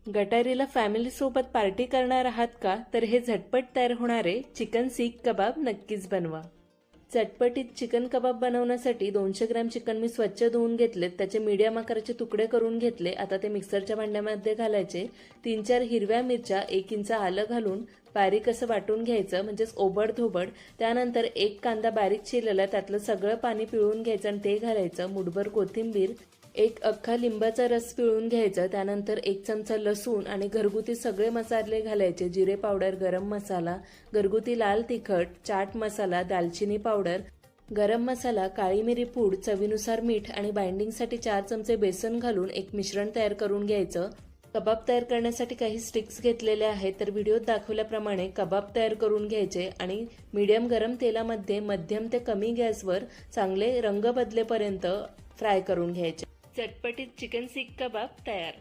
गटारीला family सोबत party करणार आहात का? तर हे झटपट तयार होणारे चिकन सीख कबाब नक्कीच बनवा. चटपटीत चिकन कबाब बनवण्यासाठी 200 ग्रॅम चिकन मी स्वच्छ धुवून घेतलेत. त्याचे मीडियम आकाराचे तुकडे करून घेतले. आता ते मिक्सरच्या भांड्यामध्ये घालायचे. 3-4 हिरव्या मिरच्या, 1 इंच आलं घालून बारीक असं वाटून घ्यायचं, म्हणजेच ओबड-धोबड. त्यानंतर 1 कांदा बारीक चिरलेला, त्यातलं सगळं पाणी पिळून घ्यायचं आणि ते घालायचं. मुठभर कोथिंबीर, 1 अख्खा लिंबाचा रस पिळून घ्यायचा. त्यानंतर 1 चमचा लसूण आणि घरगुती सगळे मसाले घालायचे. जिरे पावडर, गरम मसाला, घरगुती लाल तिखट, चाट मसाला, दालचिनी पावडर, गरम मसाला, काळी मिरी पूड, चवीनुसार मीठ आणि बाइंडिंगसाठी 4 चमचे बेसन घालून एक मिश्रण तयार करून घ्यायचं. कबाब तयार करण्यासाठी काही स्टिक्स घेतलेले आहेत. तर व्हिडिओत दाखवल्याप्रमाणे कबाब तयार करून घ्यायचे आणि मीडियम गरम तेलामध्ये मध्यम ते कमी गॅसवर चांगले रंग बदलेपर्यंत फ्राय करून घ्यायचे. चटपटीत चिकन सीख कबाब तयार.